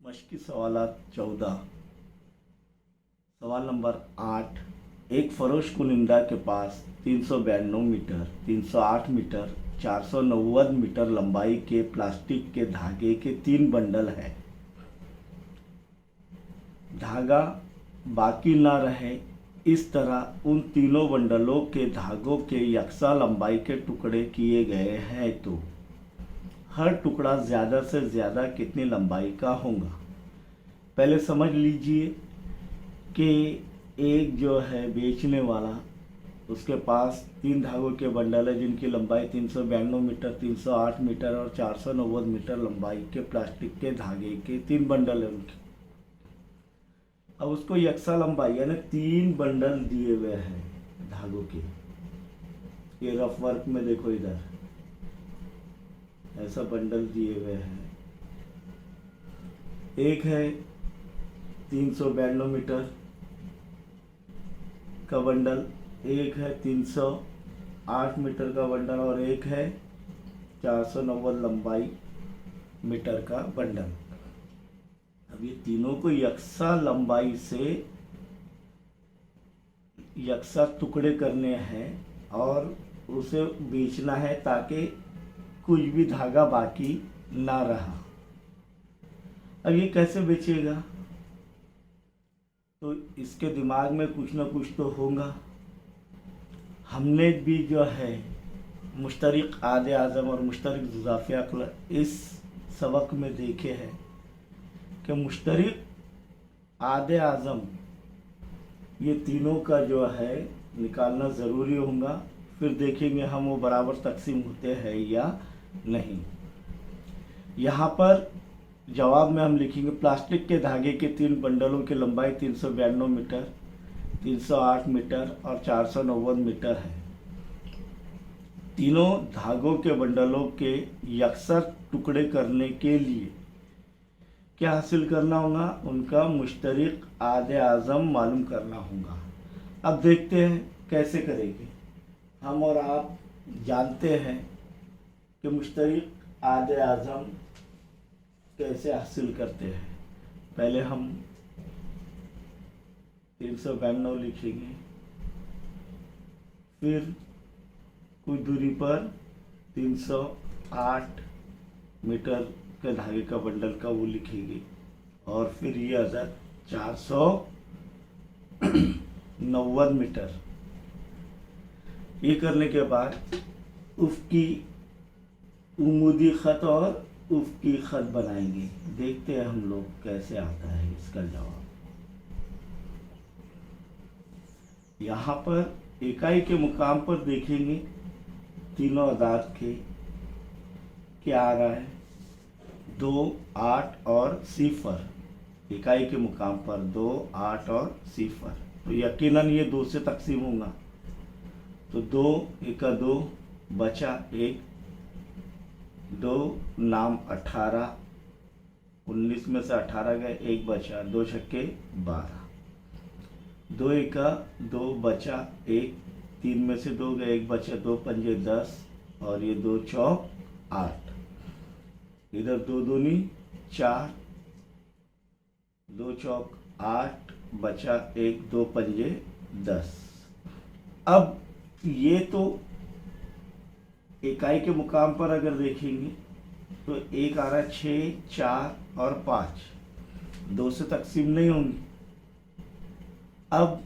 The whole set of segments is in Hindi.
मशकी सवालात 14। सवाल नंबर 8। एक फरोश कुनिंदा के पास 392 मीटर, 308 मीटर, 490 मीटर लंबाई के प्लास्टिक के धागे के 3 बंडल हैं। धागा बाकी न रहे, इस तरह उन तीनों बंडलों के धागों के यकसा लंबाई के टुकड़े किए गए हैं तो हर टुकड़ा ज़्यादा से ज़्यादा कितनी लंबाई का होगा। पहले समझ लीजिए कि एक जो है बेचने वाला, उसके पास 3 धागों के बंडल है जिनकी लंबाई 392 मीटर, 308 मीटर और 490 मीटर लंबाई के प्लास्टिक के धागे के 3 बंडल है उनके। अब उसको यकसा लंबाई यानी 3 बंडल दिए हुए हैं धागों के। ये रफ वर्क में देखो, इधर ऐसा बंडल दिए हुए हैं। एक है 392 मीटर का बंडल, एक है 308 मीटर का बंडल और एक है 490 लंबाई मीटर का बंडल। अब ये तीनों को यकसा लंबाई से यकसा टुकड़े करने हैं और उसे बेचना है ताकि कुछ भी धागा बाकी ना रहा। अब ये कैसे बेचेगा, तो इसके दिमाग में कुछ ना कुछ तो होगा। हमने भी जो है मुश्तरिक आदे आज़म और मुश्तरिक जुज़ाफ़ी अक्ल इस सबक में देखे हैं कि मुश्तरिक आदे आज़म ये तीनों का जो है निकालना ज़रूरी होगा। फिर देखेंगे हम वो बराबर तकसीम होते हैं या नहीं। यहाँ पर जवाब में हम लिखेंगे प्लास्टिक के धागे के 3 बंडलों की लंबाई 392 मीटर, 308 मीटर और 490 मीटर है। तीनों धागों के बंडलों के यकसर टुकड़े करने के लिए क्या हासिल करना होगा, उनका मुश्तरिक आदे आज़म मालूम करना होगा। अब देखते हैं कैसे करेंगे। हम और आप जानते हैं कि मुश्तरिक आदे आज़म कैसे हासिल करते हैं। पहले हम 392 लिखेंगे, फिर कुछ दूरी पर 308 मीटर के धागे का बंडल का वो लिखेंगे और फिर ये अदद 490 मीटर। ये करने के बाद उसकी उमूदी ख़त और उसकी ख़त बनाएंगे। देखते हैं हम लोग कैसे आता है इसका जवाब। यहाँ पर इकाई के मुकाम पर देखेंगे तीनों अदाद के क्या आ रहा है, 2, 8 और 0। इकाई के मुकाम पर 2, 8 और 0, तो यकीनन ये 2 से तकसीम होगा। तो 2 एका 2 बचा 1, 2 नाम 18, 19 में से 18 गए, 1 बचा, 2 छक्के 12, 2 एका 2 बचा 1, 3 में से 2 गए, 1 बचा, 2 पंजे 10 और ये 2 चौक 8। इधर 2 दूनी 4, 2 चौक 8 बचा 1, 2 पंजे 10। अब ये तो इकाई के मुकाम पर अगर देखेंगे तो एक आ रहा है 6, 4 और 5, 2 से तकसीम नहीं होंगी। अब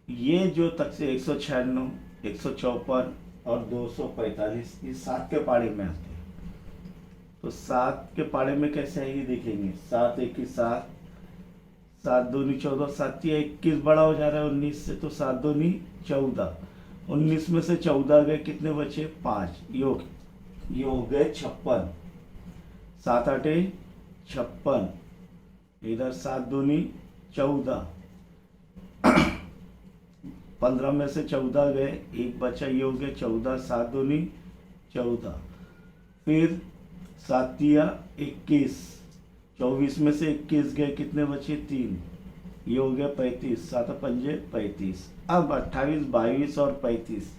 ये जो तकसीम 196, 154 और 245 ये 7 के पाड़े में आते हैं। तो 7 के पाड़े में कैसे है ये देखेंगे। 7 1 7, 7 दूनी 14, 7 या 21 बड़ा हो जा रहा है 19 से, तो 7 दूनी 14, 19 में से 14 गए, कितने बचे 5, ये हो गए 56, 7 8 56, इधर 7 दूनी 14, 15 में से 14 गए, 1 बचा, ये हो गए 14, 7 दूनी 14, फिर 7 या 21, 24 में से 21 गए, कितने बचे 3, ये हो गया 35, 7 पंजे 35। अब 28, 22 और 35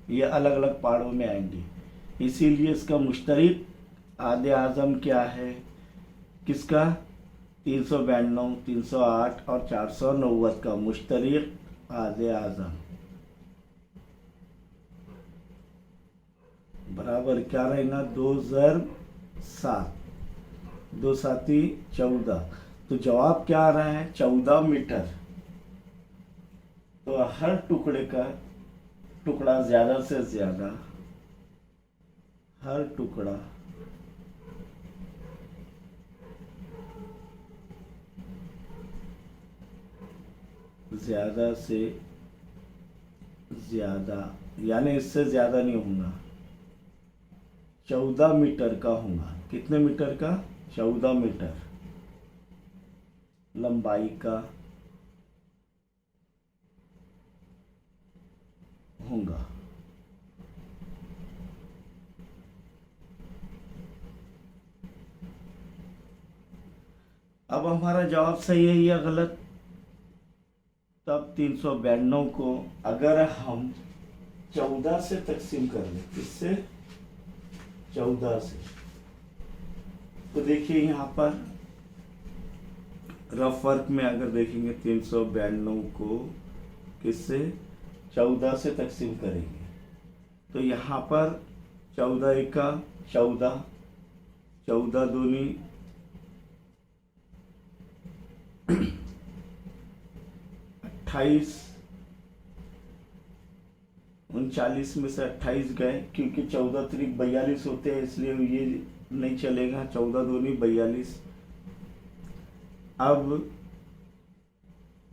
ये अलग अलग पाड़ों में आएंगे। इसीलिए इसका मुश्तरिक आदे आज़म क्या है किसका? 392, 308 और 490 का मुश्तरिक आज़े आज़म बराबर क्या रहेगा? 2 ज़र 7, 2 साती 14। तो जवाब क्या आ रहा है? 14 मीटर। तो हर टुकड़े का टुकड़ा ज़्यादा से ज़्यादा, हर टुकड़ा ज़्यादा से ज़्यादा, यानी इससे ज़्यादा नहीं होगा, 14 मीटर का होगा। कितने मीटर का? 14 मीटर लंबाई का होगा। अब हमारा जवाब सही है या गलत? तब 392 को अगर हम 14 से तकसीम कर लें, किससे? 14 से, तो देखिए यहाँ पर रफ वर्क में अगर देखेंगे 392 को किससे? 14 से तकसीम करेंगे तो यहाँ पर 14 एका 14, 14 दूनी 28, 39 में से 28 गए, क्योंकि 14 त्रिक 42 होते हैं, इसलिए ये नहीं चलेगा। 14 दूनी 42। अब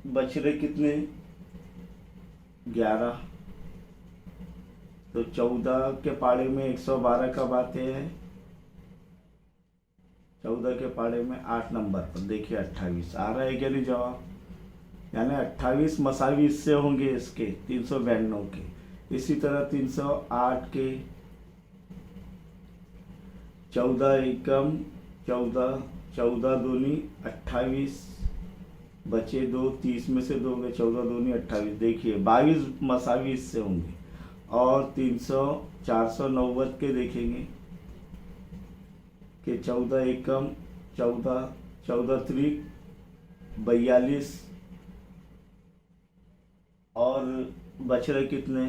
बच रहे कितने? 11। तो 14 के पाड़े में 112 कब आते हैं? 14 के पाड़े में 8 नंबर पर देखिए 28 आ रहा है क्या नहीं जवाब? यानी 28 मसावी हिस्से होंगे इसके 392 के। इसी तरह 308 के 14 एकम 14, 14 दूनी 28, बचे 2, 30 में से 2 गए, 14 दूनी 28। देखिए 22 मसावी हिस्से होंगे। और 490 के देखेंगे कि 14 एकम 14, 14 त्रिक 42 और बच रहे कितने?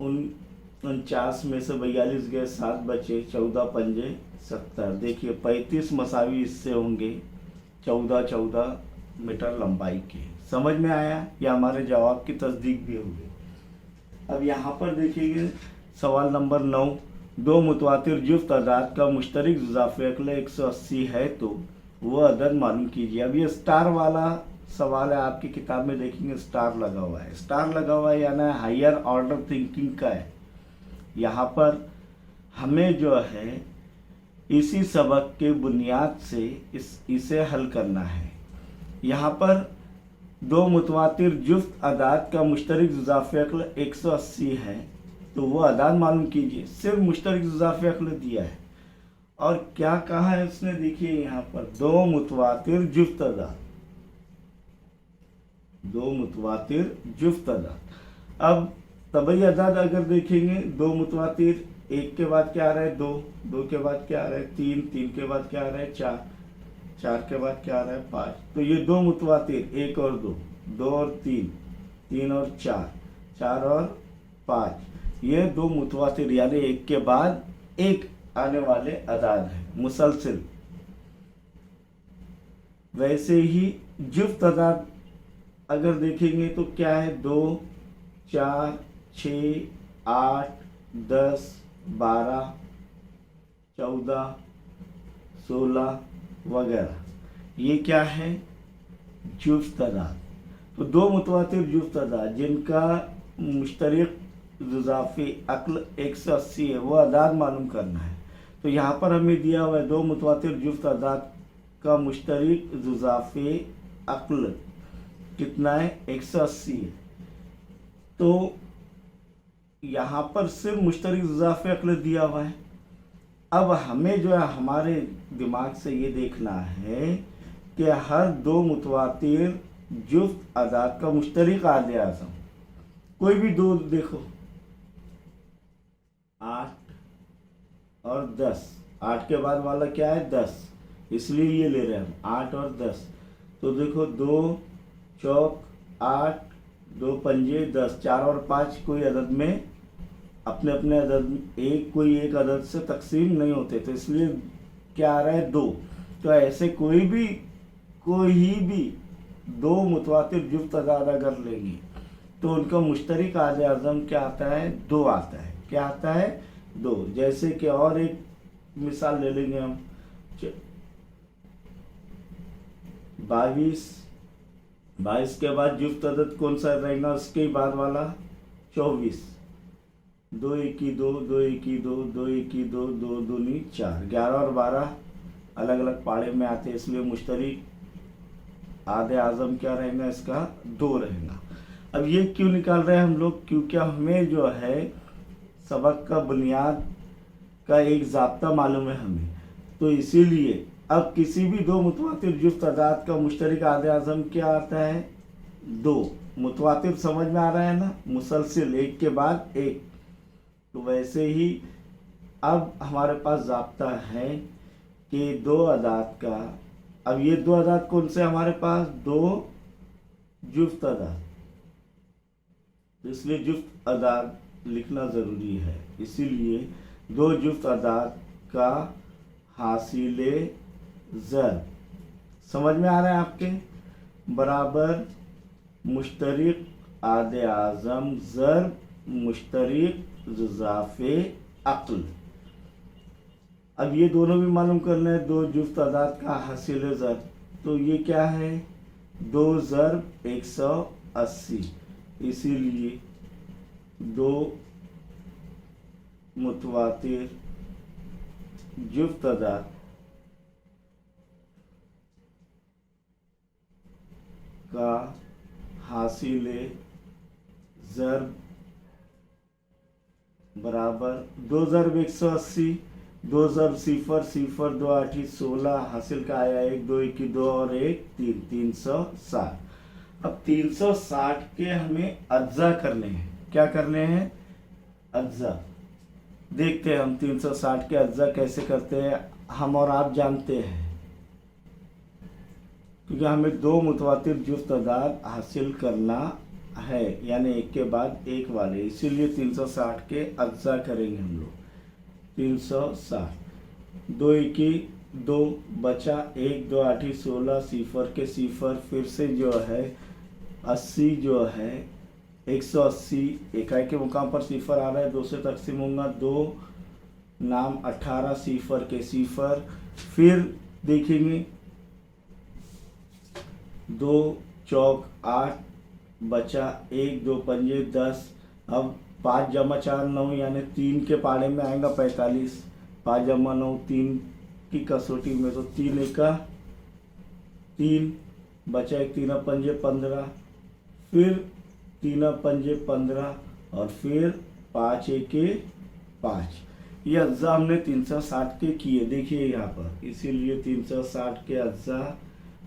49 में से 42 गए, 7 बचे, 14 पंजे 70। देखिए 35 मसावी हिस्से होंगे 14 मीटर लंबाई के। समझ में आया? या हमारे जवाब की तस्दीक भी होगी। अब यहाँ पर देखिए सवाल नंबर 9, 2 मुतवातिर जुफ्त अदाद का मुश्तरक इज़ाफ़ी अक्ल 180 है तो वह अदद मालूम कीजिए। अब ये स्टार वाला सवाल है, आपकी किताब में देखेंगे स्टार लगा हुआ है। स्टार लगा हुआ है यानी हायर ऑर्डर थिंकिंग का है। यहाँ पर हमें जो है इसी सबक के बुनियाद से इसे हल करना है। यहाँ पर 2 मुतवातिर जुफ्त अदाद का मुश्तरक इज़ाफ़ी अक्ल 180 है तो वो अदाद मालूम कीजिए। सिर्फ मुश्तरक इज़ाफ़ी अक्ल दिया है और क्या कहा है उसने? देखिए यहाँ पर 2 मुतवातिर जुफ्त अदाद, 2 मुतवातिर जुफ्त अदाद। अब तबई अदाद अगर देखेंगे 2 मुतवातिर, 1 के बाद क्या आ रहा है? 2, 2 के बाद क्या आ रहा है? 3, 3 के बाद क्या आ रहा है? 4, 4 के बाद क्या आ रहा है? 5। तो ये 2 मुतवातिर, 1 और 2, 2 और 3, 3 और 4, 4 और 5, ये 2 मुतवातिर यानी 1 के बाद 1 आने वाले अदाद हैं मुसलसिल। वैसे ही जुफ्त अदाद अगर देखेंगे तो क्या है? 2, 4, 6, 8, 10, 12, 14, 16 वगैरह, ये क्या है? जुफ्त अदाद। तो 2 मुतवातिर जुफ्त अदाद जिनका मुश्तरक इज़ाफ़ी अक्ल 180 है वो अदाद मालूम करना है। तो यहाँ पर हमें दिया हुआ है 2 मुतवातिर जुफ्त अदाद का मुश्तरक इज़ाफ़ी अक्ल कितना है? 180 है। तो यहाँ पर सिर्फ मुश्तरक इज़ाफ़ी अक्ल दिया हुआ है। अब हमें जो है हमारे दिमाग से ये देखना है कि हर 2 मुतवातिर जुफ्त अदाद का मुश्तरक आज़े आज़म, कोई भी 2 देखो, 8 और 10, 8 के बाद वाला क्या है? 10, इसलिए ये ले रहे हैं हम 8 और 10। तो देखो 2 चौक 8, 2 पंजे 10, 4 और 5 कोई अदद में अपने अपने अदद कोई एक अदद से तकसीम नहीं होते, तो इसलिए क्या आ रहा है 2। तो ऐसे कोई भी 2 मुतवातिर जुफ्त अदा कर लेंगे तो उनका मुश्तरक आदे आज़म क्या आता है 2 आता है। क्या आता है 2। जैसे कि और एक मिसाल ले लेंगे हम 22 के बाद जुफ्त अदद कौन सा रहेगा उसके बाद वाला 24, 2 1 2, 2 1 2, 2 1 2, 2 2 4, 11 और 12 अलग अलग पाड़े में आते हैं, इसलिए मुश्तरक आधे आज़म क्या रहेगा इसका 2 रहेगा। अब ये क्यों निकाल रहे हैं हम लोग, क्योंकि हमें जो है सबक का बुनियाद का एक ज़ाब्ता मालूम है हमें, तो इसीलिए अब किसी भी 2 मुतवातिर जुफ्त अदाद का मुश्तरक आधे आज़म क्या आता है 2। मुतवातिर समझ में आ रहा है ना, मुसलसिल एक के बाद एक। तो वैसे ही अब हमारे पास ज़ाब्ता है कि 2 अदाद का, अब ये 2 अदाद कौन से हमारे पास 2 जुफ्त अदाद, इसलिए जुफ्त अदाद लिखना ज़रूरी है। इसीलिए 2 जुफ्त अदाद का हासिले ज़र समझ में आ रहा है आपके, बराबर मुश्तरक आदे आज़म ज़र मुश्तरक ज़ाफ़े अक्ल। अब ये दोनों भी मालूम करना है 2 जुफ्त अदाद का हासिल ज़र, तो ये क्या है 2 ज़रब 180, इसीलिए 2 मुतवातिर जुफ्त अदाद का हासिल ज़रब बराबर 2 ज़रब 180, 2 ज़रब 0 0 2 8 16, हासिल का आया 1 2 1 2 और 1 3 360। अब 360 के हमें अज्जा करने हैं। क्या करने हैं अज्जा। देखते हैं हम 360 के अज्जा कैसे करते हैं, हम और आप जानते हैं, क्योंकि हमें 2 मुतवातिर जुफ्त अदाद हासिल करना है, यानी एक के बाद एक वाले, इसीलिए 360 के अज्जा करेंगे हम लोग। 360 2 1 2 बचा 1 2 8 16 0 के 0, फिर से जो है 80 जो है 180 इकाई के मुकाम पर 0 आ रहा है, 2 से तकसीम होगा 2 नाम 18 0 के 0, फिर देखेंगे 2 चौक 8 बचा 1 2 पंजे 10, अब 5 जमा 4 9 यानी 3 के पाड़े में आएगा 45, 5 जमा 9 3 की कसौटी में, तो 3 1 3 बचा 1 3 पंजे 15, फिर 3 पंजे 15 और फिर 5 1 5। ये अज्जा हमने 360 के किए, देखिए यहाँ पर, इसीलिए 360 के अज्जा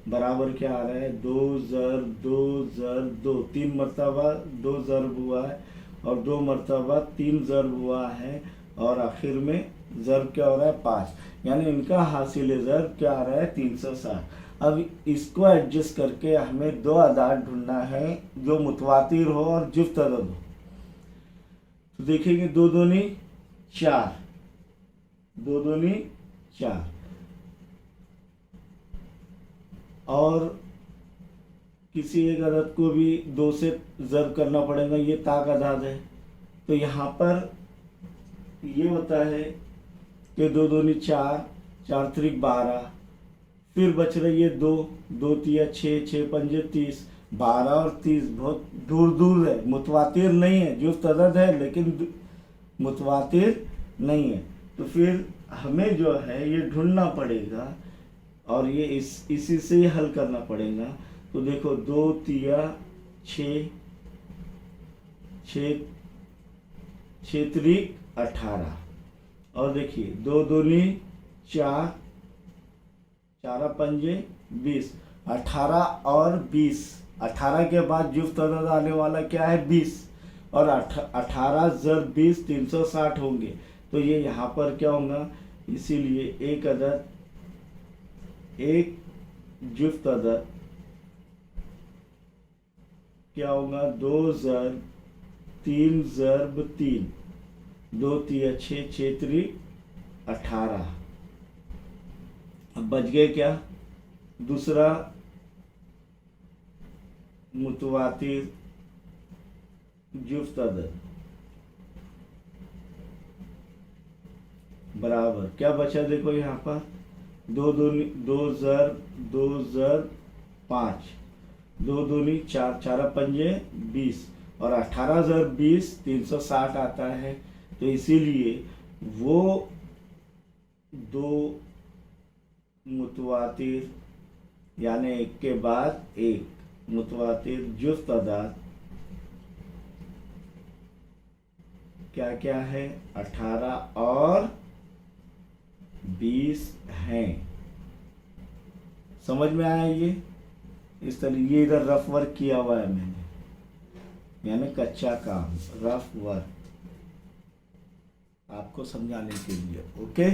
बराबर क्या आ रहा है 2 ज़रब 2 ज़रब 2, 3 मरतबा 2 ज़रब हुआ है और 2 मरतबा 3 ज़रब हुआ है, और आखिर में ज़रब क्या हो रहा है 5, यानी इनका हासिल ज़रब क्या आ रहा है 360। अब इसको एडजस्ट करके हमें 2 अदाद ढूंढना है जो मुतवातिर हो और जुफ्त अदद हो। तो देखेंगे 2 दूनी 4, 2 दूनी 4, और किसी एक अदद को भी 2 से ज़रब करना पड़ेगा, ये ताक अदाद है। तो यहाँ पर ये होता है कि 2 दूनी 4, 4 त्रिक 12, फिर बच रही है 2 2 तिया 6 6 पंजे 30, 12 और 30 बहुत दूर दूर है, मुतवातिर नहीं है, जुफ्त अदद है लेकिन मुतवातिर नहीं है। तो फिर हमें जो है ये ढूंढना पड़ेगा और ये इसी से ही हल करना पड़ेगा। तो देखो 2 तिया 6 6 6 त्रिक 18, और देखिए 2 दूनी 4, 4 पंजे 20, 18 और 20, 18 के बाद जुफ्त अदद आने वाला क्या है 20, और 18 ज़रब 20 360 होंगे, तो ये यहाँ पर क्या होगा, इसीलिए एक अदद एक जुफ्त अदद क्या होगा, 2 ज़रब 3 ज़रब 3, 2 3 6, 6 3 18। अब बच गए क्या, दूसरा मुतवातिर जुफ्त अदद बराबर क्या बचा, देखो यहाँ पर 2 ज़रब 5, 2 दूनी 4, 4 पंजे 20 और 18 ज़रब 20 360 आता है। तो इसीलिए वो दो मुतवातिर यानी एक के बाद एक मुतवातिर जुफ्त अदद क्या क्या है, 18 और 20 हैं। समझ में आया ये? इस तरह ये इधर रफ वर्क किया हुआ है मैंने, यानी कच्चा काम, रफ वर्क आपको समझाने के लिए। ओके।